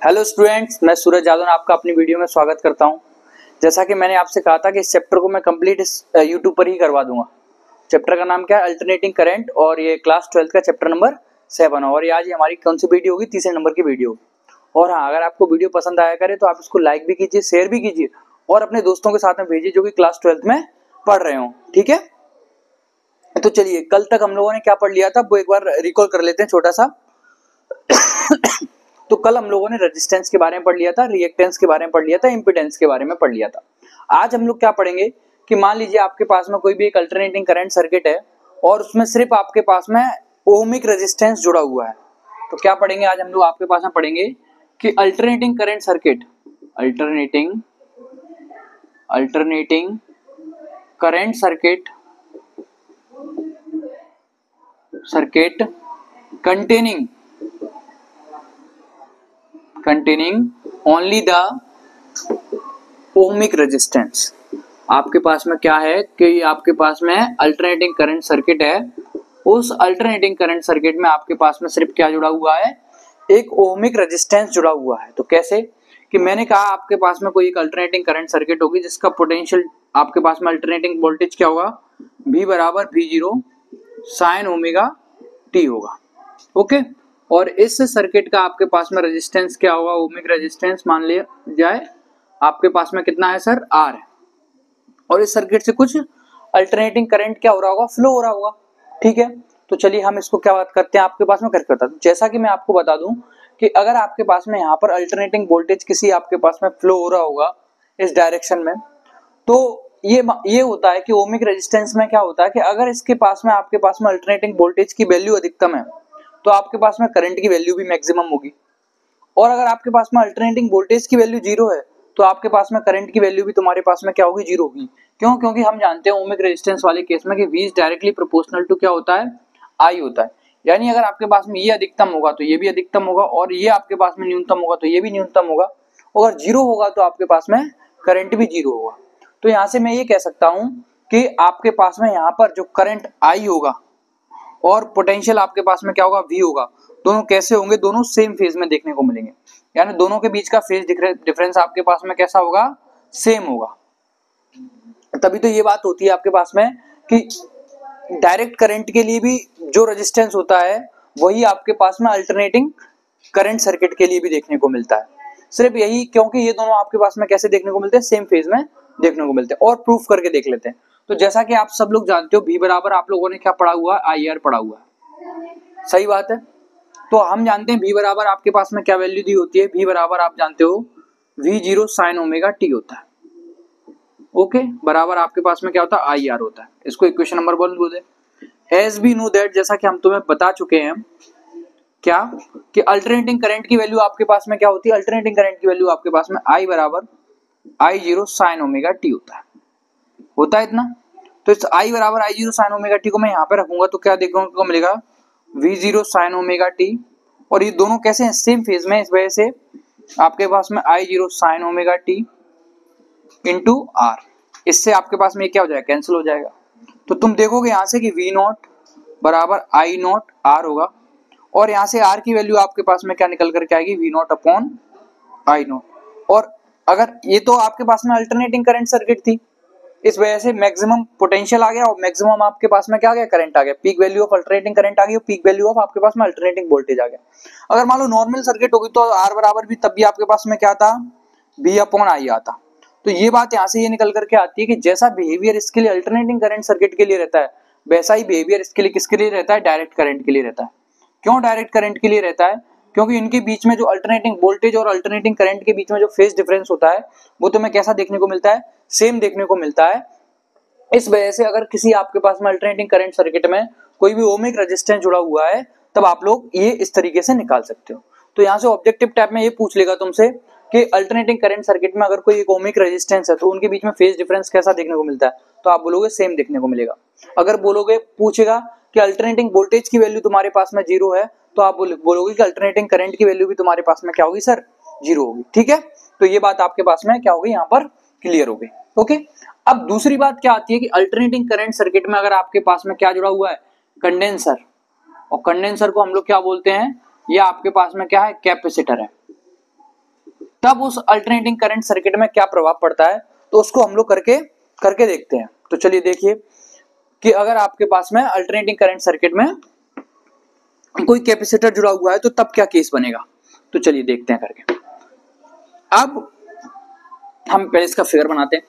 Hello students, मैं सूरज यादव आपका अपनी वीडियो में स्वागत करता हूं। जैसा कि मैंने आपसे कहा था कि इस चैप्टर को मैं कंप्लीट इस यूट्यूब पर ही करवा दूंगा। चैप्टर का नाम क्या है? अल्टरनेटिंग करंट, और ये क्लास 12 का चैप्टर नंबर 7 है। और ये आज हमारी कौन सी वीडियो होगी? तीसरे नंबर की वीडियो। और हाँ, अगर आपको वीडियो पसंद आया करे तो आप इसको लाइक भी कीजिए, शेयर भी कीजिए और अपने दोस्तों के साथ में भेजिए जो कि क्लास 12 में पढ़ रहे हो। ठीक है, तो चलिए कल तक हम लोगों ने क्या पढ़ लिया था वो एक बार रिकॉल कर लेते हैं छोटा सा। तो कल हम लोगों ने रेजिस्टेंस के बारे में पढ़ लिया था, रिएक्टेंस के बारे में पढ़ लिया था, इंपीडेंस के बारे में पढ़ लिया था। आज हम लोग क्या पढ़ेंगे कि मान लीजिए आपके पास में कोई भी एक अल्टरनेटिंग करंट सर्किट है और उसमें सिर्फ आपके पास में ओमिक रेजिस्टेंस जुड़ा हुआ है। तो क्या पढ़ेंगे आज हम लोग? आपके पास में पढ़ेंगे कि alternating current circuit, alternating current circuit containing only the ohmic resistance। आपके पास में क्या है कि आपके पास में अल्टरनेटिंग करंट सर्किट है। उस अल्टरनेटिंग करंट सर्किट में आपके पास में सिर्फ क्या जुड़ा हुआ है? एक ओमिक रेजिस्टेंस जुड़ा हुआ है। तो कैसे कि मैंने कहा आपके पास में कोई एक अल्टरनेटिंग करंट सर्किट होगी जिसका पोटेंशियल आपके पास में अल्टरनेटिंग वोल्टेज क्या होगा? V बराबर V0 साइन ओमेगा टी होगा। ओके, और इस सर्किट का आपके पास में रेजिस्टेंस क्या होगा? ओमिक रेजिस्टेंस मान लिया जाए आपके पास में कितना है सर? R है। और इस सर्किट से कुछ अल्टरनेटिंग करंट क्या हो रहा होगा? फ्लो हो रहा होगा। ठीक है, तो चलिए हम इसको क्या बात करते हैं, आपके पास में करके बता दूं। जैसा कि मैं आपको बता दूं कि अगर आपके पास में यहाँ पर अल्टरनेटिंग वोल्टेज किसी आपके पास में फ्लो हो रहा होगा इस डायरेक्शन में, तो ये होता है कि ओमिक रेजिस्टेंस में क्या होता है कि अगर इसके पास में आपके पास में अल्टरनेटिंग वोल्टेज की वैल्यू अधिकतम है तो आपके पास में करंट की वैल्यू भी मैक्सिमम होगी। और अगर आपके पास में अल्टरनेटिंग वोल्टेज की वैल्यू 0 है तो आपके पास में करंट की वैल्यू भी तुम्हारे पास में क्या होगी? 0 होगी। क्यों? क्योंकि हम जानते हैं ओमिक रेजिस्टेंस वाले केस में कि V is directly proportional to क्या होता है? I होता है। यानी अगर आपके पास में ये अधिकतम होगा तो ये भी अधिकतम होगा, और ये आपके पास में न्यूनतम होगा तो ये भी न्यूनतम होगा। अगर 0 होगा तो आपके पास में करंट भी 0 होगा। तो यहाँ से मैं ये कह सकता हूँ कि आपके पास में यहाँ पर जो करंट I होगा और पोटेंशियल आपके पास में क्या होगा? V होगा। दोनों कैसे होंगे? दोनों सेम फेज में देखने को मिलेंगे। यानी दोनों के बीच का फेज डिफरेंस आपके पास में कैसा होगा? सेम होगा। तभी तो ये बात होती है आपके पास में कि डायरेक्ट करंट के लिए भी जो रेजिस्टेंस होता है वही आपके पास में अल्टरनेटिंग करंट सर्किट के लिए भी देखने को मिलता है। सिर्फ यही, क्योंकि ये दोनों आपके पास में कैसे देखने को मिलते हैं? सेम फेज में देखने को मिलते हैं। और प्रूफ करके देख लेते हैं। तो जैसा कि आप सब लोग जानते हो V बराबर आप लोगों ने क्या पढ़ा हुआ है? IR पढ़ा हुआ है। सही बात है। तो हम जानते हैं V बराबर आपके पास में क्या वैल्यू दी होती है? V बराबर आप जानते हो V0 साइन ओमेगा टी होता है। ओके, बराबर आपके पास में क्या होता है? IR होता है। इसको इक्वेशन नंबर 1 बोलते हैं। एज वी नो दैट, जैसा कि हम तुम्हें बता चुके हैं क्या कि अल्टरनेटिंग करंट की वैल्यू आपके पास में क्या होती है? अल्टरनेटिंग करंट की वैल्यू आपके पास में I बराबर I0 साइन ओमेगा टी होता है इतना। तो इस I बराबर I0 साइन ओमेगा टी को मैं यहाँ पे रखूंगा तो क्या देखने को मिलेगा? V0 sign omega T. और ये दोनों कैसे हैं? सेम फेज में। इस वजह से आपके पास में I0 sign omega T into R, इससे आपके पास में क्या हो जाएगा? कैंसिल हो जाएगा। तो तुम देखोगे यहाँ से कि V0 बराबर I0 R होगा, और यहाँ से R की वैल्यू आपके पास में क्या निकल करके आएगी? V0 upon I0। और अगर ये तो आपके पास में अल्टरनेटिंग करंट सर्किट थी, इस वजह से मैक्सिमम पोटेंशियल आ गया और मैक्सिमम आपके पास में क्या आ गया? करंट आ गया। Peak value of alternating current आ गई और पीक वैल्यू ऑफ आपके पास में अल्टरनेटिंग वोल्टेज आ गया। अगर मान लो नॉर्मल सर्किट होगी तो R बराबर भी तब भी आपके पास में क्या था? V अपॉन I आता। तो ये बात यहाँ से ये निकल करके आती है कि जैसा बिहेवियर इसके लिए अल्टरनेटिंग करंट सर्किट के लिए रहता है, वैसा ही बिहेवियर इसके लिए किसके लिए रहता है? डायरेक्ट करंट के लिए रहता है। क्यों डायरेक्ट करंट के लिए रहता है? क्योंकि इनके बीच में जो अल्टरनेटिंग वोल्टेज और अल्टरनेटिंग करंट के बीच में जो फेज डिफरेंस होता है वो तुम्हें कैसा देखने को मिलता है? सेम देखने को मिलता है। इस वजह से अगर किसी आपके पास में अल्टरनेटिंग करंट सर्किट में कोई भी ओमिक रेजिस्टेंस जुड़ा हुआ है तब आप लोग ये इस तरीके से निकाल सकते हो। तो यहाँ से ऑब्जेक्टिव टाइप में ये पूछ लेगा तुमसे कि अल्टरनेटिंग करंट सर्किट में अगर कोई एक ओमिक रेजिस्टेंस है तो उनके बीच में फेज डिफरेंस कैसा देखने को मिलता है? तो आप बोलोगे सेम देखने को मिलेगा। अगर बोलोगे, पूछेगा कि अल्टरनेटिंग वोल्टेज की वैल्यू तुम्हारे पास में 0 है तो आप बोलोगे कि अल्टरनेटिंग करंट की वैल्यू भी तुम्हारे पास में क्या होगी सर? 0 होगी। ठीक है, तो ये बात आपके पास में क्या होगी? यहाँ पर क्लियर हो गई। ओके, अब दूसरी बात क्या आती है कि अल्टरनेटिंग करंट सर्किट में अगर आपके पास में क्या जुड़ा हुआ है? कंडेंसर। और कंडेंसर को हम लोग क्या बोलते हैं? ये आपके पास में क्या है? कैपेसिटर है। तब उस अल्टरनेटिंग करंट सर्किट में क्या प्रभाव पड़ता है, तो उसको हम लोग करके देखते हैं। तो चलिए देखिए कि अगर आपके पास में अल्टरनेटिंग करंट सर्किट में कोई कैपेसिटर जुड़ा हुआ है तो तब क्या केस बनेगा। तो चलिए देखते हैं करके। अब हम पहले इसका फिगर बनाते हैं।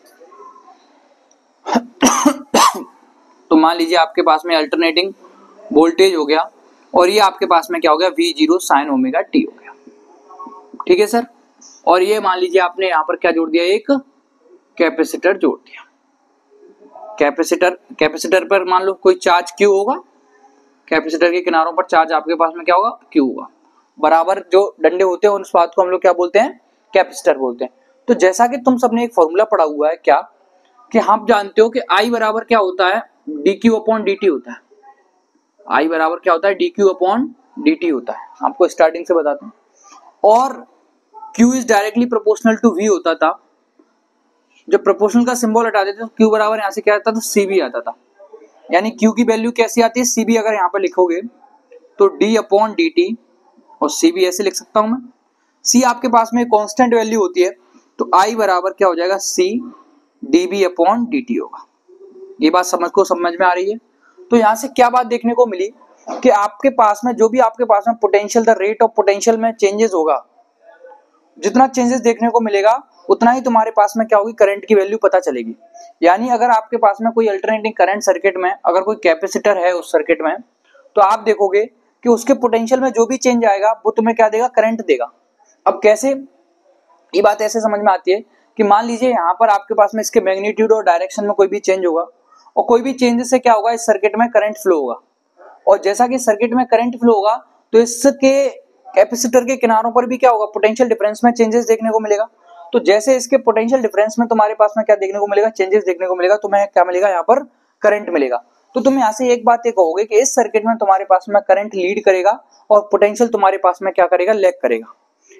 तो मान लीजिए आपके पास में अल्टरनेटिंग वोल्टेज हो गया और ये आपके पास में क्या हो गया, V0 sin ओमेगा t हो गया। ठीक है सर। और ये मान लीजिए आपने यहाँ पर क्या जोड़ दिया, एक कैपेसिटर जोड़ दिया। कैपेसिटर पर मान लो कोई चार्ज Q होगा, कैपेसिटर के किनारों पर चार्ज आपके पास में क्या होगा, Q होगा। बराबर जो डंडे होते हैं उस बात को हम लोग क्या बोलते हैं, कैपेसिटर बोलते हैं। तो जैसा कि तुम सबने एक फॉर्मूला पढ़ा हुआ है क्या, कि आप जानते हो कि I बराबर क्या होता है, dq अपॉन dt होता है। I बराबर क्या होता है, dq अपॉन dt होता है, आपको स्टार्टिंग से बताता हूँ। और Q is directly proportional to V होता था। जब प्रोपोर्शनल का सिंबल हटा देते तो Q बराबर यहाँ से क्या आता था, CB आता था। यानी Q की वैल्यू कैसी आती है, CB अगर यहाँ पर लिखोगे तो d अपॉन dt, और CB ऐसे लिख सकता हूं मैं। C आपके पास में कांस्टेंट वैल्यू होती है, तो I बराबर क्या हो जाएगा, C dB अपॉन dt होगा। ये बात समझ में आ रही है। तो यहाँ से क्या बात देखने को मिली कि आपके पास में जो भी आपके पास में potential, the rate of potential में चेंजेस होगा, जितना चेंजेस देखने को मिलेगा उतना ही तुम्हारे पास में क्या होगी, करंट की वैल्यू पता चलेगी। यानी अगर आपके पास में कोई अल्टरनेटिंग करंट सर्किट में अगर कोई कैपेसिटर है उस सर्किट में, तो आप देखोगे कि उसके पोटेंशियल में जो भी चेंज आएगा वो तुम्हें क्या देगा, करंट देगा। अब कैसे, ये बात ऐसे समझ में आती है कि मान लीजिए यहाँ पर आपके पास में इसके मैग्नीट्यूड और डायरेक्शन में कोई भी चेंज होगा, और कोई भी चेंज से क्या होगा, इस सर्किट में करंट फ्लो होगा। और जैसा कि सर्किट में करंट फ्लो होगा तो इसके कैपेसिटर के किनारों पर भी क्या होगा, पोटेंशियल डिफरेंस में चेंजेस देखने को मिलेगा। तो जैसे इसके पोटेंशियल डिफरेंस में तुम्हारे पास में क्या देखने को मिलेगा, चेंजेस देखने को मिलेगा, तुम्हें क्या मिलेगा, यहाँ पर करंट मिलेगा। तो तुम यहाँ से एक बात ये कहोगे कि इस सर्किट में तुम्हारे पास में करंट लीड करेगा और पोटेंशियल तुम्हारे पास में क्या करेगा, लैग करेगा।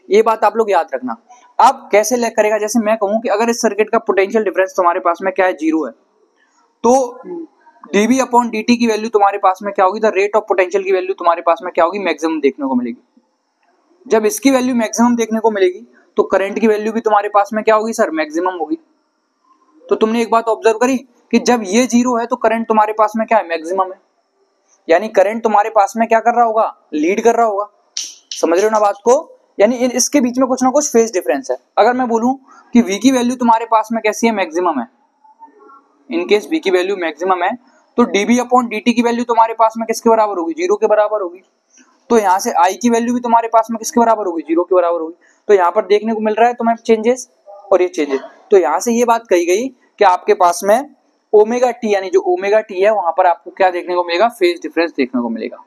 ये बात आप लोग याद रखना। अब कैसे लैग करेगा, जैसे मैं कहूं कि अगर इस सर्किट का पोटेंशियल डिफरेंस तुम्हारे पास में क्या है, 0 है, तो dB अपॉन dt की वैल्यू तुम्हारे पास में क्या होगी, द रेट ऑफ पोटेंशियल की वैल्यू तुम्हारे पास में क्या होगी, मैक्सिमम देखने को मिलेगी। जब इसकी वैल्यू मैक्सिमम देखने को मिलेगी तो करंट की वैल्यू भी तुम्हारे पास में क्या होगी सर, मैक्सिमम होगी। तो तुमने एक बात ऑब्जर्व करी कि जब ये 0 है तो करंट तुम्हारे पास में क्या है, मैक्सिमम है। यानी करंट तुम्हारे पास में क्या कर रहा होगा, लीड कर रहा होगा। समझ रहे हो ना बात को। यानी इसके बीच में कुछ ना कुछ फेज डिफरेंस है। अगर मैं बोलूं कि V की वैल्यू तुम्हारे पास में कैसी है, मैक्सिमम है, इन केस V की वैल्यू मैक्सिमम है, तो dB अपॉन dt की वैल्यू तुम्हारे पास में किसके बराबर होगी, 0 के बराबर होगी। तो यहाँ से I की वैल्यू भी तुम्हारे पास में किसके बराबर होगी, 0 के बराबर होगी। तो यहाँ पर देखने को मिल रहा है तुम्हें चेंजेस और ये चेंजेस। तो यहाँ से ये बात कही गई कि आपके पास में ओमेगा टी, यानी जो ओमेगा टी है वहां पर आपको क्या देखने को मिलेगा, फेज डिफरेंस देखने को मिलेगा।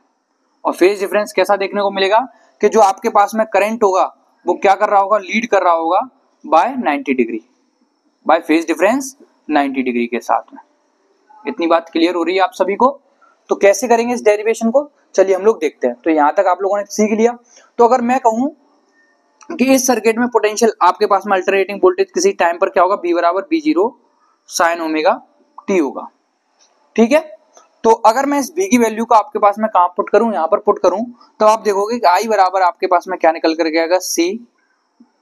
और फेज डिफरेंस कैसा देखने को मिलेगा कि जो आपके पास में करंट होगा वो क्या कर रहा होगा, लीड कर रहा होगा by 90 degree, by phase difference 90 degree के साथ में। इतनी बात क्लियर हो रही है आप सभी को। तो कैसे करेंगे इस डेरिवेशन को, चलिए हम लोग देखते हैं। तो यहाँ तक आप लोगों ने सीख लिया। तो अगर मैं कहूं कि इस सर्किट में पोटेंशियल आपके पास में अल्टरनेटिंग वोल्टेज किसी टाइम पर क्या होगा, B बराबर B0 साइन ओमेगा t होगा। ठीक है। तो अगर मैं इस V की वैल्यू को आपके पास में कहां पुट करूं, यहां पर पुट करूं, तो आप देखोगे कि I बराबर आपके पास में क्या निकल कर आएगा, C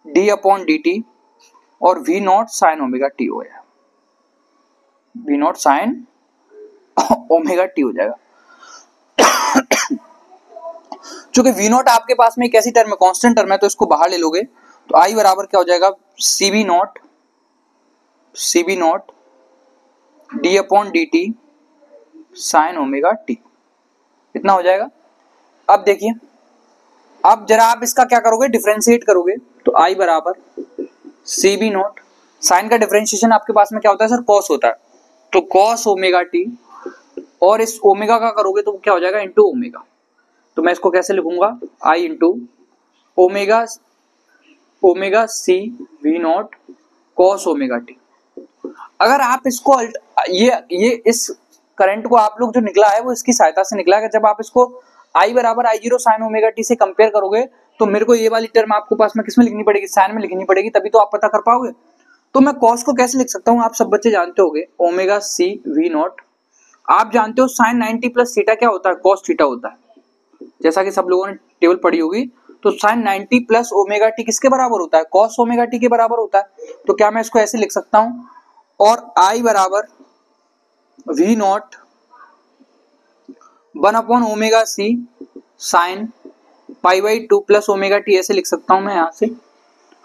d अपॉन dt और V0 साइन ओमेगा t हो जाएगा, V0 साइन ओमेगा t हो जाएगा। चूंकि V0 आपके पास में एक ऐसी टर्म है, कांस्टेंट टर्म है, तो इसको बाहर ले लोगे तो I बराबर क्या हो जाएगा, CB not d upon dt sine omega t, इतना हो जाएगा। अब देखिए, अब जरा आप इसका क्या करोगे, डिफरेंशिएट करोगे, तो I बराबर CB नॉट, साइन का डिफरेंशिएशन आपके पास में क्या होता है सर, कॉस होता है, तो कॉस ओमेगा t, और इस ओमेगा का करोगे तो क्या हो जाएगा, इंटू ओमेगा। तो मैं इसको कैसे लिखूंगा, I into omega omega C V0 cos omega t। अगर आप इसको ये इस करंट को आप लोग जो निकला है वो इसकी सहायता से निकला है। जब आप इसको I बराबर I0 साइन ओमेगा t से कंपेयर करोगे तो मेरे को ये वाली टर्म आपको पास में किसमें लिखनी पड़ेगी, साइन में लिखनी पड़ेगी, तभी तो आप पता कर पाओगे। तो मैं कॉस को कैसे लिख सकता हूँ, आप सब बच्चे जानते होंगे, ओमेगा C V0, आप जानते हो साइन 90 प्लस थीटा क्या होता है, कॉस थीटा होता है, जैसा कि सब लोगों ने टेबल पढ़ी होगी। तो साइन 90 प्लस ओमेगा टी किसके बराबर होता है, कॉस ओमेगा टी के बराबर होता है। तो क्या मैं इसको ऐसे लिख सकता हूं, और आई बराबर वी नॉट 1/ओमेगा C sine π/2 plus omega T, ऐसे लिख सकता हूं मैं यहाँ से।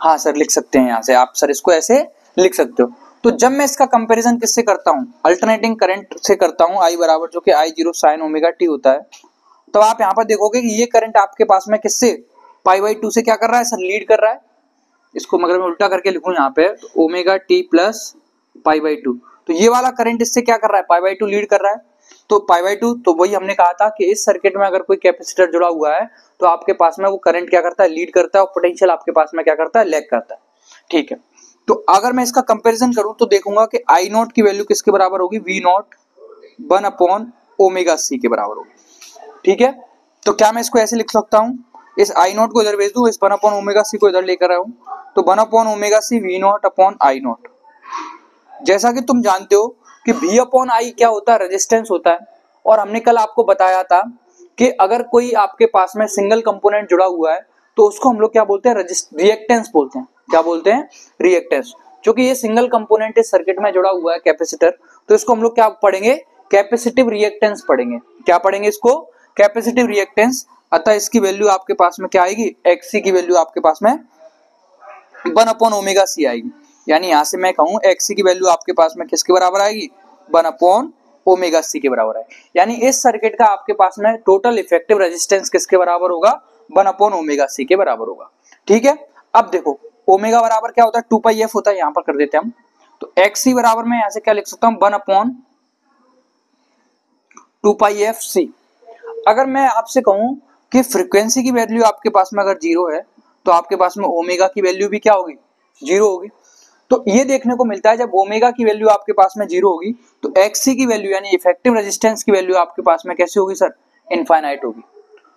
हाँ सर लिख सकते हैं यहाँ से आप, सर इसको ऐसे लिख सकते हो। तो जब मैं इसका कंपैरिजन किससे करता हूँ, अल्टरनेटिंग करंट से करता हूँ, आई बराबर जो कि I0 साइन ओमेगा टी होता है, तो आप यहाँ पर देखोगे कि ये करंट आपके पास में किससे π/2 से क्या कर रहा है सर, लीड कर रहा है। इसको मगर मैं उल्टा करके लिखूं यहाँ पे, तो ओमेगा टी प्लस π/2, तो ये वाला करंट इससे क्या कर रहा है, π/2 लीड कर रहा है। तो π/2, तो वही हमने कहा था कि इस सर्किट में अगर कोई कैपेसिटर जुड़ा हुआ है तो आपके पास में वो करंट क्या करता है, लीड करता है, और पोटेंशियल आपके पास में क्या करता है, लैग करता है। ठीक है, तो अगर मैं इसका कंपैरिजन करूं तो देखूंगा कि आई नॉट की वैल्यू किसके बराबर होगी, वी नॉट 1/ओमेगा सी के बराबर होगी। ठीक है, तो क्या मैं इसको ऐसे लिख सकता हूं, इस आई नॉट को इधर भेज दूं, इस 1/ओमेगा सी को इधर लेकर आऊं, तो 1/ओमेगा C V not upon I nought. जैसा कि तुम जानते हो कि V अपॉन आई क्या होता है, रेजिस्टेंस होता है। और हमने कल आपको बताया था कि अगर कोई आपके पास में सिंगल कंपोनेंट जुड़ा हुआ है तो उसको हम लोग क्या बोलते हैं, रिएक्टेंस बोलते हैं। क्या बोलते हैं, रिएक्टेंस। क्योंकि ये सिंगल कंपोनेंट इस सर्किट में जुड़ा हुआ है कैपेसिटर, तो इसको हम लोग क्या पढ़ेंगे, कैपेसिटिव रिएक्टेंस पढ़ेंगे। क्या पढ़ेंगे इसको, कैपेसिटिव रिएक्टेंस। अतः इसकी वैल्यू आपके पास में क्या आएगी, XC की वैल्यू आपके पास में 1/ओमेगा सी आएगी। यानी यहां से मैं कहूं XC की वैल्यू आपके पास में किसके बराबर आएगी, 1/ओमेगा सी के बराबर आएगी। यानी इस सर्किट का आपके पास में टोटल इफेक्टिव रेजिस्टेंस किसके बराबर होगा, 1/ओमेगा सी के बराबर होगा। ठीक है, अब देखो ओमेगा बराबर क्या होता है, 2πf होता है, यहां पर कर देते हैं हम। तो XC बराबर में यहां से क्या लिख सकता हूं, 1/2πfc। अगर मैं आपसे कहूं कि फ्रीक्वेंसी की वैल्यू आपके पास में अगर 0 है तो आपके पास में ओमेगा की वैल्यू भी क्या होगी, 0 होगी। तो ये देखने को मिलता है जब ओमेगा की वैल्यू आपके पास में 0 होगी तो XC की वैल्यू यानी इफेक्टिव रेजिस्टेंस की वैल्यू आपके पास में कैसी होगी सर, इनफाइनाइट होगी।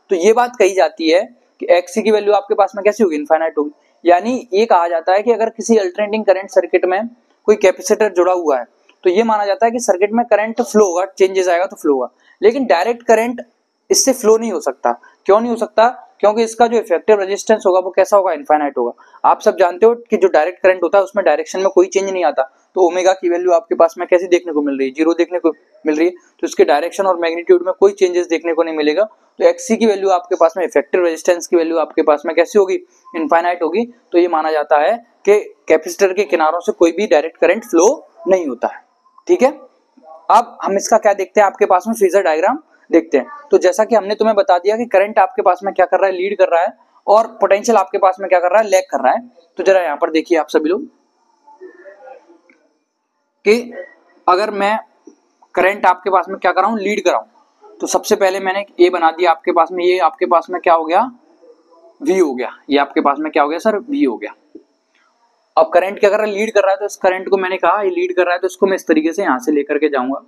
तो ये बात कही जाती है कि XC की वैल्यू आपके पास में कैसी होगी, इनफाइनाइट होगी। यानी ये कहा जाता है कि अगर किसी अल्टरनेटिंग करंट सर्किट में कोई कैपेसिटर जुड़ा हुआ है तो ये माना जाता है कि सर्किट में करंट फ्लो होगा, चेंजेस आएगा तो फ्लो होगा, लेकिन डायरेक्ट करंट इससे फ्लो नहीं हो सकता। क्यों नहीं हो सकता, क्योंकि इसका जो इफेक्टिव रेजिस्टेंस होगा वो कैसा होगा, इनफाइनाइट होगा। आप सब जानते हो कि जो डायरेक्ट करंट होता है उसमें डायरेक्शन में कोई चेंज नहीं आता। तो ओमेगा की वैल्यू आपके पास में कैसी देखने को मिल रही है, 0 देखने को मिल रही है। तो इसके डायरेक्शन और मैग्नीट्यूड में कोई चेंजेस देखने को नहीं मिलेगा। तो XC की वैल्यू आपके पास में, इफेक्टिव रेजिस्टेंस की वैल्यू आपके पास में कैसी होगी, इनफाइनाइट होगी। तो ये माना जाता है कि कैपेसिटर के किनारों से कोई भी डायरेक्ट करंट फ्लो नहीं होता है। ठीक है, अब हम इसका क्या देखते हैं, आपके पास में फेजर डायग्राम देखते हैं। तो जैसा कि हमने तुम्हें बता दिया कि करंट आपके पास में क्या कर रहा है, लीड कर रहा है, और पोटेंशियल आपके पास में क्या कर रहा है, लैग कर रहा है। तो जरा यहां पर देखिए आप सभी लोग कि अगर मैं करंट आपके पास में क्या कर रहा हूं, लीड कर रहा हूं, तो सबसे पहले मैंने ये बना दिया आपके पास में, ये आपके पास में क्या हो गया, V हो गया। ये आपके पास में क्या हो गया सर, V हो गया। अब करंट क्या कर रहा है, लीड कर रहा है। तो इस करंट को मैंने कहा ये लीड कर रहा है, तो इसको मैं इस तरीके से यहां से लेकर के जाऊंगा।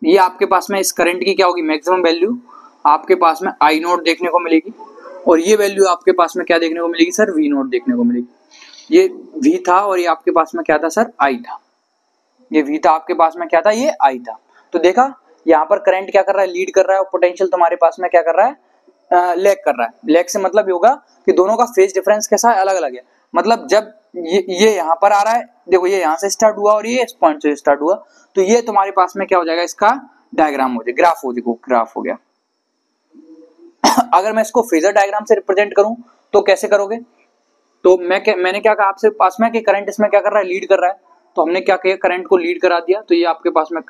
ये आपके पास में इस करंट की क्या होगी, मैक्सिमम वैल्यू आपके पास में I नोट देखने को मिलेगी, और ये वैल्यू आपके पास में क्या देखने को मिलेगी सर, V नोट देखने को मिलेगी। ये V था और ये आपके पास में क्या था सर, I था। ये V था आपके पास में क्या था, ये I था। तो देखा यहाँ पर करंट क्या कर रहा है, लीड कर रहा है, और पोटेंशियल तुम्हारे पास में क्या कर रहा है, लैग कर रहा है। लैग से मतलब होगा कि दोनों का फेज डिफरेंस कैसा है, अलग अलग है। मतलब जब ये यहाँ पर आ रहा है, देखो ये यहाँ से स्टार्ट हुआ और ये इस पॉइंट से स्टार्ट हुआ, तो ये तुम्हारे पास में क्या हो जाएगा, इसका डायग्राम हो जाएगा, ग्राफ हो गया। अगर मैं इसको फेजर डायग्राम से रिप्रेजेंट करूं तो कैसे करोगे, तो मैंने क्या कहा आपसे पास में कि करंट इसमें क्या कर रहा है, लीड कर रहा है। तो हमने क्या किया, करंट को लीड करा दिया। तो ये आपके पास में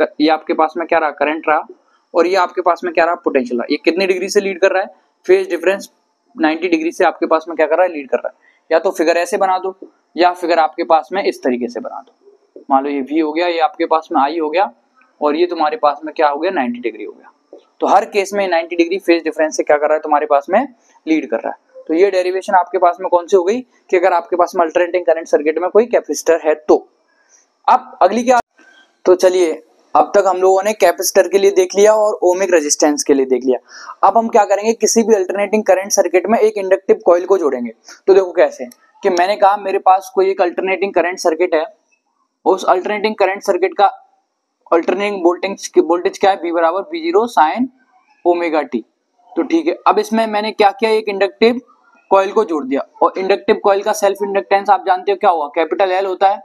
क्या रहा, करंट रहा, और ये आपके पास में क्या रहा, पोटेंशियल रहा। ये कितनी डिग्री से लीड कर रहा है, फेज डिफरेंस 90 डिग्री से आपके पास में क्या कर रहा है, लीड कर रहा है। या तो फिगर ऐसे बना दो, या फिगर आपके पास में इस तरीके से बना दो। मान लो ये V हो गया, ये आपके पास में I हो गया, और ये तुम्हारे पास में क्या हो गया, 90 डिग्री हो गया। तो हर केस में 90 डिग्री फेज डिफरेंस से क्या कर रहा है, तुम्हारे पास में लीड कर रहा है। तो ये डेरिवेशन आपके पास में कौन सी हो गई, कि अगर आपके पास में अल्टरनेटिंग करंट सर्किट में कोई कैपेसिटर है तो। अब अगली क्या, तो चलिए अब तक हम लोगों ने कैपेसिटर के लिए देख लिया और ओमिक रेजिस्टेंस के लिए देख लिया। अब हम क्या करेंगे, किसी भी अल्टरनेटिंग करंट सर्किट में एक इंडक्टिव कॉइल को जोड़ेंगे। तो देखो कैसे, कि मैंने कहा मेरे पास कोई एक अल्टरनेटिंग करंट सर्किट है, उस अल्टरनेटिंग करंट सर्किट का अल्टरनेटिंग वोल्टेज क्या है, V बराबर V0 साइन ओमेगा टी। तो ठीक है, अब इसमें मैंने क्या किया, एक इंडक्टिव कॉइल को जोड़ दिया, और इंडक्टिव कॉइल का सेल्फ इंडक्टेंस आप जानते हो क्या हुआ, कैपिटल एल होता है।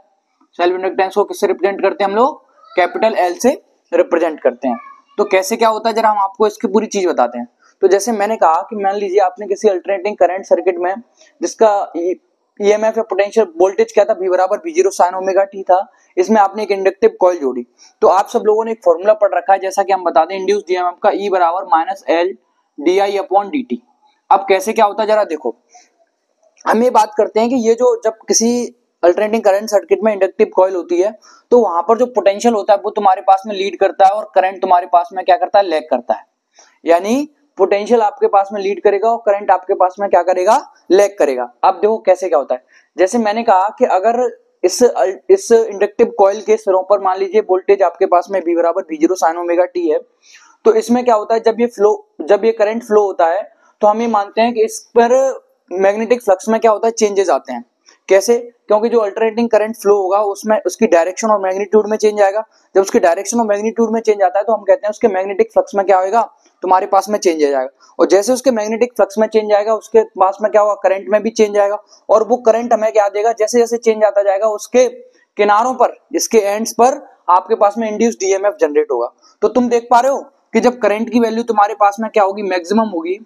सेल्फ इंडक्टेंस को किससे रिप्रेजेंट करते हैं हम लोग, कैपिटल एल से रिप्रेजेंट करते हैं। तो कैसे क्या होता है जरा हम आपको इसकी पूरी चीज बताते हैं। तो जैसे मैंने कहा कि मान लीजिए आपने किसी अल्टरनेटिंग करंट सर्किट में जिसका ईएमएफ या पोटेंशियल वोल्टेज क्या था, V बराबर V0 साइन ओमेगा टी था, इसमें आपने एक इंडक्टिव कॉइल जोड़ी। तो आप सब लोगों ने एक फॉर्मूला पढ़ रखा है, जैसा कि हम बताते हैं इंड्यूस्ड ईएमएफ का E बराबर minus L D I upon D T. अब कैसे क्या होता है जरा देखो, हम ये बात करते हैं कि ये जो जब किसी अल्टरनेटिंग करंट सर्किट में इंडक्टिव कॉइल होती है, तो वहां पर जो पोटेंशियल होता है वो तुम्हारे पास में लीड करता है और करंट तुम्हारे पास में क्या करता है, लैग करता है। यानी पोटेंशियल आपके पास में लीड करेगा और करंट आपके पास में क्या करेगा, लैग करेगा। अब देखो कैसे क्या होता है, जैसे मैंने कहा कि अगर इस इंडक्टिव कॉइल के सिरों पर मान लीजिए वोल्टेज आपके पास में V बराबर V0 साइन ओमेगा टी है, तो इसमें क्या होता है, जब ये करंट फ्लो होता है तो हम ये मानते हैं कि इस पर मैग्नेटिक फ्लक्स में क्या होता है, चेंजेस आते हैं। कैसे, क्योंकि जो अल्टरनेटिंग करंट फ्लो होगा उसमें उसकी डायरेक्शन और मैग्नीट्यूड में चेंज आएगा। जब उसकी डायरेक्शन और मैग्नीट्यूड में चेंज आता है तो हम कहते हैं उसके मैग्नेटिक फ्लक्स में क्या होगा, तुम्हारे पास में चेंज आ जाएगा। और जैसे उसके मैग्नेटिक फ्लक्स में चेंज आएगा, उसके पास में क्या होगा, करंट में भी चेंज आएगा। और वो करंट हमें क्या देगा, जैसे जैसे चेंज आता जाएगा उसके किनारों पर, इसके एंड्स पर आपके पास में इंड्यूस्ड ईएमएफ जनरेट होगा। तो तुम देख पा रहे हो कि जब करंट की वैल्यू तुम्हारे पास में क्या होगी, मैक्सिमम होगी,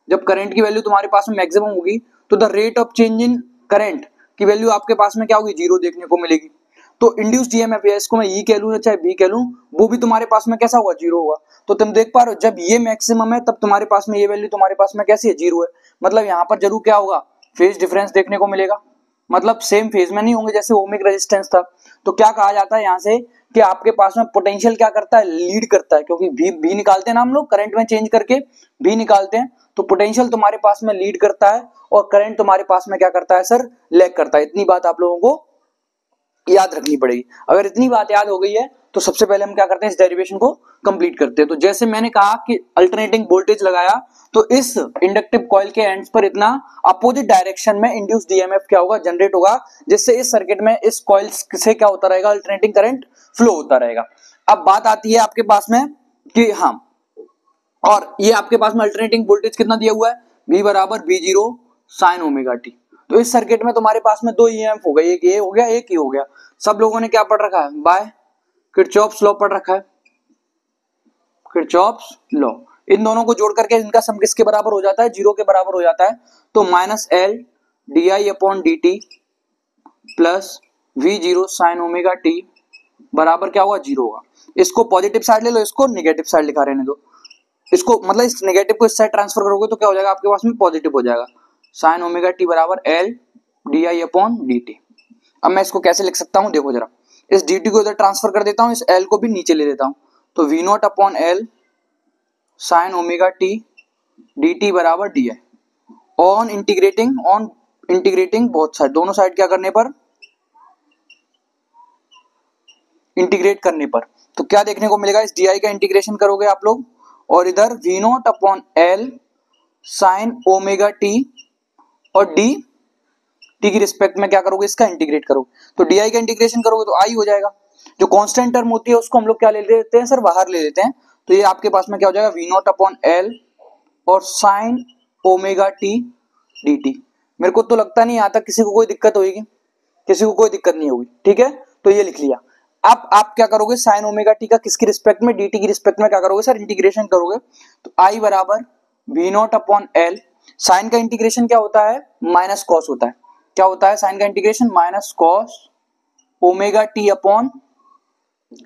जब करंट की वैल्यू तुम्हारे पास में मैक्सिमम होगी तो the rate of change in current की वैल्यू आपके पास में क्या होगी, जीरो देखने को मिलेगी। तो इंड्यूस्ड ईएमएफ है, इसको मैं ई कह लूं या चाहे बी कह लूं, वो भी तुम्हारे पास में कैसा होगा, जीरो होगा। तो तुम देख पा रहे हो जब ये मैक्सिमम है तब तुम्हारे पास में ये वैल्यू तुम्हारे पास में कैसी है, जीरो है। मतलब यहाँ पर जरूर क्या होगा, फेज डिफरेंस देखने को मिलेगा, मतलब सेम फेज में नहीं होंगे जैसे ओमिक रेजिस्टेंस था। तो क्या कहा जाता है यहाँ से कि आपके पास में पोटेंशियल क्या करता है, लीड करता है, क्योंकि भी निकालते हैं ना हम लोग करंट में चेंज करके भी निकालते हैं। तो पोटेंशियल तुम्हारे पास में लीड करता है और करंट तुम्हारे पास में क्या करता है सर, लैग करता है। इतनी बात आप लोगों को याद रखनी पड़ेगी। अगर इतनी बात याद हो गई है तो सबसे पहले हम क्या करते हैं, इस डेरिवेशन को कंप्लीट करते हैं। तो जैसे मैंने कहा कि अल्टरनेटिंग वोल्टेज लगाया तो इस इंडक्टिव कॉइल के एंड्स पर इतना अपोजिट डायरेक्शन में इंड्यूस्ड ईएमएफ क्या होगा, जनरेट होगा, जिससे इस सर्किट में इस कॉइल से क्या होता रहेगा, अल्टरनेटिंग करंट फ्लो होता रहेगा। अब बात आती है आपके पास में कि हाँ, और ये आपके पास में अल्टरनेटिंग वोल्टेज कितना दिया हुआ है, V बराबर V0 साइन ओमेगा टी। तो इस सर्किट में तुम्हारे पास में दो ईएमएफ हो गए, एक ये हो गया एक ही हो गया। सब लोगों ने क्या पढ़ रखा है, बाय किरचॉफ्स लॉ पढ़ रखा है, किरचॉफ्स लॉ। इन दोनों को जोड़ करके इनका सम किसके बराबर हो जाता है, जीरो के बराबर हो जाता है। तो minus L D I upon D T plus V0 sign omega T बराबर क्या होगा, जीरो होगा। इसको पॉजिटिव साइड ले लो, इसको निगेटिव साइड लिखा रहने दो। इसको मतलब इस नेगेटिव को इस साइड ट्रांसफर करोगे तो क्या हो जाएगा, आपके पास में पॉजिटिव हो जाएगा। साइन ओमेगा टी बराबर L D I upon D T. अब मैं इसको कैसे लिख सकता हूँ, देखो जरा, इस डी टी को इधर ट्रांसफर कर देता हूँ, इस एल को भी नीचे ले लेता हूँ। तो V not upon L sine omega T D T बराबर D I. On integrating both side, दोनों साइड क्या करने पर, इंटीग्रेट करने पर। तो क्या देखने को मिलेगा, इस डी आई का इंटीग्रेशन करोगे आप लोग और इधर V not upon L sine omega T और डी टी की रिस्पेक्ट में क्या करोगे, इसका इंटीग्रेट करोगे। तो डी आई का इंटीग्रेशन करोगे तो आई हो जाएगा। जो कांस्टेंट टर्म होती है उसको हम लोग क्या ले लेते हैं सर, बाहर ले लेते हैं। तो ये आपके पास में क्या हो जाएगा, वी नॉट अपॉन एल और sign omega T D T. मेरे को तो लगता नहीं यहाँ तक किसी को कोई दिक्कत होगी, किसी को कोई दिक्कत नहीं होगी, ठीक है। तो ये लिख लिया। अब आप क्या करोगे, साइन ओमेगा टी का किसकी रिस्पेक्ट में, डी टी की रिस्पेक्ट में क्या करोगे सर, इंटीग्रेशन करोगे। तो आई बराबर V not upon L, sine का इंटीग्रेशन क्या होता है, माइनस कॉस होता है। क्या होता है साइन का integration, minus cos omega T upon,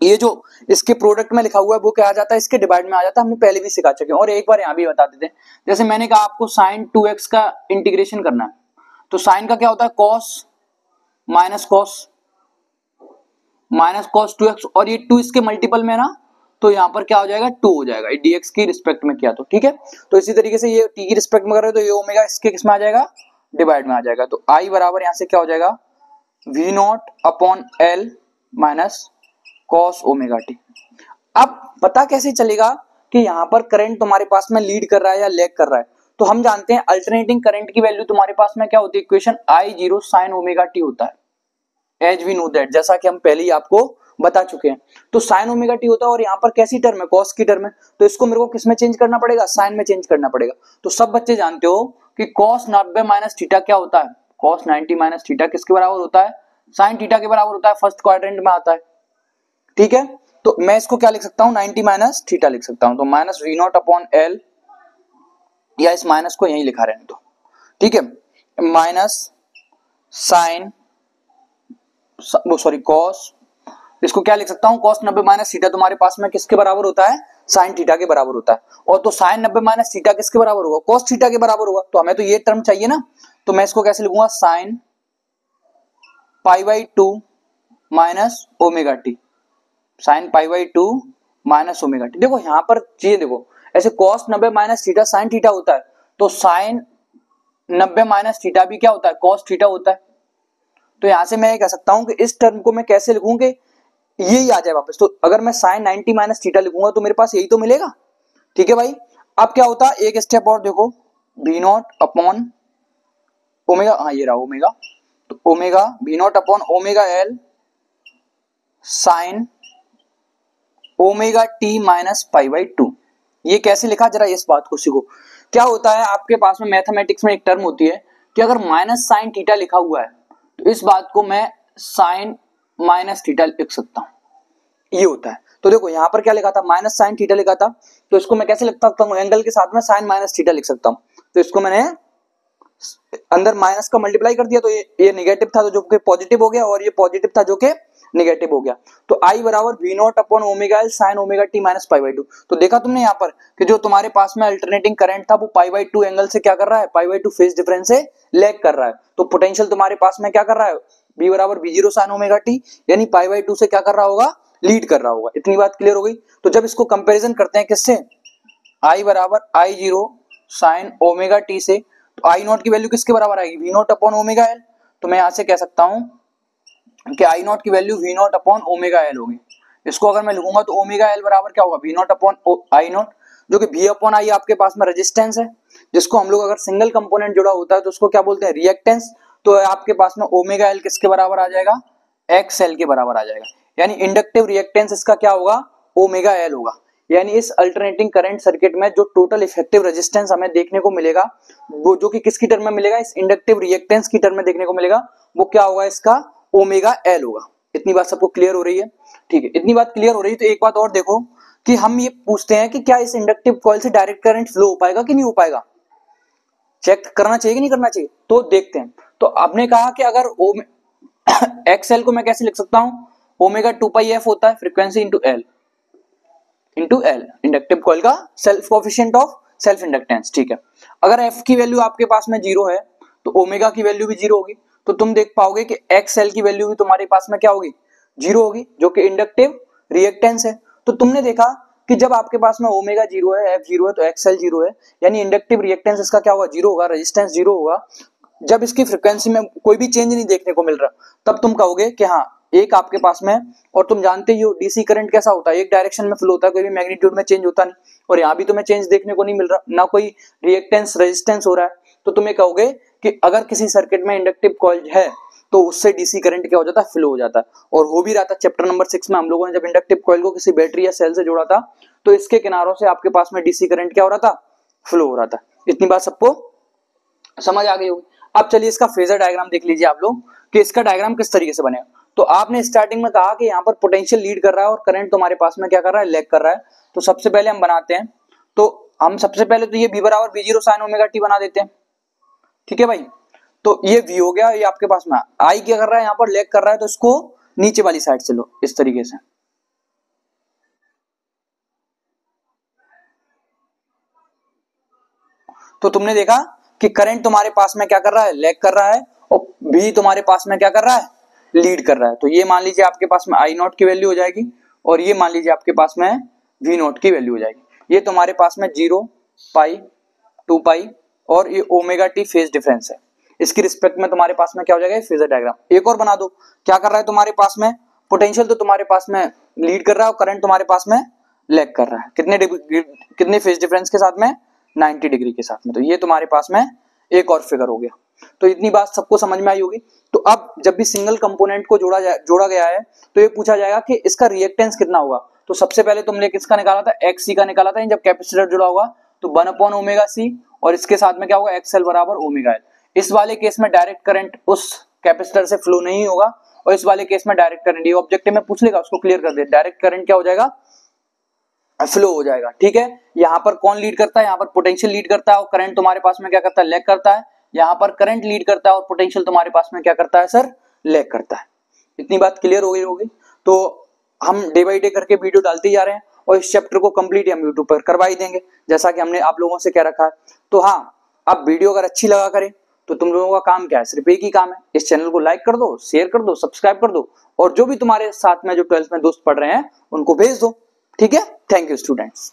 ये जो इसके प्रोडक्ट में लिखा हुआ है वो क्या आ जाता है, इसके डिवाइड में आ जाता है। हमने पहले भी सिखा चुके हैं और एक बार यहाँ भी बता देते हैं। जैसे मैंने कहा आपको साइन 2x का इंटीग्रेशन करना है, तो साइन का क्या होता है, कॉस माइनस कॉस 2x, और ये 2 इसके मल्टीपल में ना, तो यहाँ पर क्या हो जाएगा, 2 हो जाएगा dx की रिस्पेक्ट में किया तो, ठीक है। तो इसी तरीके से ये t की रिस्पेक्ट में कर रहे हो तो ये ओमेगा इसके किस में आ जाएगा, डिवाइड में आ जाएगा। तो i बराबर यहाँ से क्या हो जाएगा, v not upon L minus cos omega T. अब पता कैसे चलेगा कि यहाँ पर करंट तुम्हारे पास में लीड कर रहा है या लैग कर रहा है। तो हम जानते हैं अल्टरनेटिंग करंट की वैल्यू तुम्हारे पास में क्या होती है, equation I0 sign omega T होता है, एज वी नो दैट, जैसा कि हम पहले ही आपको बता चुके हैं। तो साइन ओमेगा टी होता है और यहाँ पर कैसी टर्म है, कॉस की टर्म है, तो इसको मेरे को किस में चेंज करना पड़ेगा, साइन में चेंज करना पड़ेगा। तो सब बच्चे जानते हो कि कॉस 90 माइनस थीटा क्या होता है, कॉस 90 माइनस थीटा किसके बराबर होता है, साइन थीटा के बराबर होता है, फर्स्ट क्वाड्रेंट में आता है। ठीक है, तो मैं इसको क्या लिख सकता हूँ, 90 माइनस थीटा लिख सकता हूँ। तो minus V not upon L, या इस माइनस को यहीं लिखा रहने दो। ठीक है, माइनस साइन सॉरी कॉस, इसको क्या लिख सकता हूं, कॉस 90 माइनस थीटा तुम्हारे पास में किसके बराबर होता है, साइन थीटा के बराबर होता है। और तो साइन 90 माइनस थीटा किसके बराबर होगा, कॉस थीटा के बराबर होगा। तो हमें तो ये टर्म चाहिए ना, तो मैं इसको कैसे लिखूंगा, sine pi by 2 minus omega T, sine pi by 2 minus omega T. देखो यहां पर चीजें देखो, ऐसे cos 90 minus theta sine theta होता है, तो साइन 90 माइनस थीटा भी क्या होता है, कॉस थीटा होता है। तो यहां से मैं ये कह सकता हूं कि इस टर्म को मैं कैसे लिखूं कि यही आ जाए वापस। तो अगर मैं साइन 90 माइनस थीटा लिखूंगा तो मेरे पास यही तो मिलेगा। ठीक है भाई, अब क्या होता है, एक स्टेप और देखो, वी नॉट अपॉन ओमेगा, हाँ ये रहा ओमेगा, तो omega V not upon omega L sine omega T minus pi by 2। ये कैसे लिखा, जरा इस बात को सीखो। क्या होता है आपके पास में मैथमेटिक्स में एक टर्म होती है कि अगर माइनस साइन थीटा लिखा हुआ है तो इस बात को मैं साइन माइनस थीटा लिख सकता हूं, ये होता है। तो देखो यहां पर क्या लिखा था, माइनस साइन थीटा लिखा था, तो इसको मैं कैसे लिख सकता हूं, एंगल के साथ में साइन माइनस थीटा लिख सकता हूं। तो इसको मैंने अंदर माइनस का मल्टीप्लाई कर दिया, तो ये नेगेटिव था तो जो कि पॉजिटिव हो गया, और ये पॉजिटिव था जो कि नेगेटिव हो गया। तो आई बराबर V not upon omega L sine omega T minus pi by 2। तो देखा तुमने यहाँ पर कि जो तुम्हारे पास में अल्टरनेटिंग करंट था वो पाई बाई 2 एंगल से क्या कर रहा है, पाई बाई 2 फेज डिफरेंस से लैग कर रहा है। तो पोटेंशियल तुम्हारे पास में क्या कर रहा है, बी बराबर B zero sine omega T, यानी पाई बाई 2 से क्या कर रहा होगा, लीड कर रहा होगा। इतनी बात क्लियर हो गई। तो जब इसको कंपेरिजन करते हैं किससे, आई बराबर I zero sine omega T से, तो आई नॉट की वैल्यू किसके बराबर आएगी, V not upon omega L. तो मैं यहां से कह सकता हूं कि आई नॉट की value V not upon omega L होगी। इसको अगर मैं लिखूंगा तो ओमेगा एल बराबर क्या होगा, V not upon I naught, जो कि वी अपॉन आई आपके पास में रेजिस्टेंस है, जिसको हम लोग अगर सिंगल कंपोनेंट जुड़ा होता है तो उसको क्या बोलते हैं, रिएक्टेंस। तो आपके पास में ओमेगा एल किसके बराबर आ जाएगा, एक्स एल के बराबर आ जाएगा, यानी इंडक्टिव रिएक्टेंस इसका क्या होगा, ओमेगा एल होगा। यानी इस अल्टरनेटिंग करंट सर्किट में जो टोटल इफेक्टिव रेजिस्टेंस हमें देखने को मिलेगा, वो जो कि किसकी टर्म में मिलेगा, इस इंडक्टिव रिएक्टेंस की टर्म में देखने को मिलेगा, वो क्या होगा, इसका ओमेगा एल होगा। इतनी बात सबको क्लियर हो रही है, ठीक है। इतनी बात क्लियर हो रही है तो एक बात और देखो कि हम ये पूछते हैं कि क्या इस इंडक्टिव कॉइल से डायरेक्ट करंट फ्लो हो पाएगा कि नहीं हो पाएगा, चेक करना चाहिए कि नहीं करना चाहिए, तो देखते हैं। तो आपने कहा कि अगर एक्सएल को मैं कैसे लिख सकता हूं, ओमेगा 2 पाई एफ होता है frequency into L, inductive coil का self coefficient of self inductance. ठीक है, अगर एफ की वैल्यू आपके पास में 0 है तो ओमेगा की वैल्यू भी 0 होगी। तो तुम देख पाओगे कि एक्सएल की वैल्यू भी तुम्हारे पास में क्या होगी, 0 होगी, जो कि इंडक्टिव रिएक्टेंस है। तो तुमने देखा कि जब आपके पास में ओमेगा 0 है, एफ 0 है, तो एक्सएल 0 है, यानी इंडक्टिव रिएक्टेंस इसका क्या होगा, 0 होगा, रेजिस्टेंस 0 होगा। जब इसकी फ्रीक्वेंसी में कोई भी चेंज नहीं देखने को मिल रहा, तब तुम कहोगे कि हाँ एक आपके पास में, और तुम जानते ही हो डीसी करंट कैसा होता है, एक डायरेक्शन में फ्लो होता है, कोई भी मैग्नीट्यूड में चेंज होता नहीं, और यहाँ भी तुम्हें चेंज देखने को नहीं मिल रहा, ना कोई रिएक्टेंस रेजिस्टेंस हो रहा है। तो तुम्हें कहोगे कि अगर किसी सर्किट में इंडक्टिव कॉइल है तो उससे डीसी करंट क्या हो जाता है, फ्लो हो जाता है। और हो भी रहा था चैप्टर नंबर 6 में, हम लोगों ने जब इंडक्टिव कॉइल को किसी बैटरी या सेल से जोड़ा था तो इसके किनारों से आपके पास में डीसी करंट क्या हो रहा था, फ्लो हो रहा था। इतनी बात सबको समझ आ गई होगी। अब चलिए इसका फेजर डायग्राम देख लीजिए आप लोग कि इसका डायग्राम किस तरीके से बनेगा। तो आपने स्टार्टिंग में कहा कि यहाँ पर पोटेंशियल लीड कर रहा है और करंट तुम्हारे पास में क्या कर रहा है, लैग कर रहा है। तो सबसे पहले हम बनाते हैं, तो हम सबसे पहले तो ये v बराबर v zero sine omega T बना देते हैं। ठीक है भाई, तो ये v हो गया, ये आपके पास में i क्या कर रहा है, यहाँ पर लैग कर रहा है, तो इसको नीचे वाली साइड से लो इस तरीके से। तो तुमने देखा कि करंट तुम्हारे पास में क्या कर रहा है, लैग कर रहा है, और v तुम्हारे पास में क्या कर रहा है, लीड कर रहा है। तो ये मान लीजिए आपके पास में आई नॉट की वैल्यू हो जाएगी, और ये मान लीजिए आपके पास में वी नॉट की वैल्यू हो जाएगी। ये तुम्हारे पास में 0 पाई 2 पाई और ये ओमेगा टी फेज डिफरेंस है, इसकी रिस्पेक्ट में तुम्हारे पास में क्या हो जाएगा, फेजर डायग्राम। एक और बना दो, क्या कर रहा है तुम्हारे पास में, पोटेंशियल तो तुम्हारे पास में लीड कर रहा है और करंट तुम्हारे पास में लैग कर रहा है, कितने फेज डिफरेंस के साथ में, 90 डिग्री के साथ में। तो ये तुम्हारे पास में एक और फिगर हो गया। तो इतनी बात सबको समझ में आई होगी। तो अब जब भी सिंगल कंपोनेंट को जोड़ा गया है तो ये पूछा जाएगा कि इसका रिएक्टेंस कितना होगा। तो सबसे पहले तुमने किसका निकाला था, XC का निकाला था। जब कैपेसिटर जुड़ा होगा तो 1/ωc और इसके साथ में क्या होगा, XL बराबर ओमेगा एल। इस वाले केस में डायरेक्ट करंट उस कैपेसिटर से फ्लो नहीं होगा और इस वाले केस में डायरेक्ट करंट, ये ऑब्जेक्टिव में पूछ लेगा, उसको क्लियर कर दे। डायरेक्ट करंट क्या हो जाएगा, फ्लो हो जाएगा। ठीक है, यहाँ पर कौन लीड करता है, यहाँ पर पोटेंशियल लीड करता है और करंट तुम्हारे पास में क्या करता है, लैग करता है। यहाँ पर करंट लीड करता है और पोटेंशियल तुम्हारे पास में क्या करता है सर, लैग करता है। इतनी बात क्लियर हो गई होगी। तो हम डे बाई डे करके वीडियो डालते जा रहे हैं और इस चैप्टर को कंप्लीट हम यूट्यूब पर करवा ही देंगे जैसा कि हमने आप लोगों से कह रखा है। तो हाँ, अब वीडियो अगर अच्छी लगा करे तो तुम लोगों का काम क्या है, सिर्फ एक ही काम है, इस चैनल को लाइक कर दो, शेयर कर दो, सब्सक्राइब कर दो और जो भी तुम्हारे साथ में जो 12th में दोस्त पढ़ रहे हैं उनको भेज दो। ठीक है, थैंक यू स्टूडेंट्स।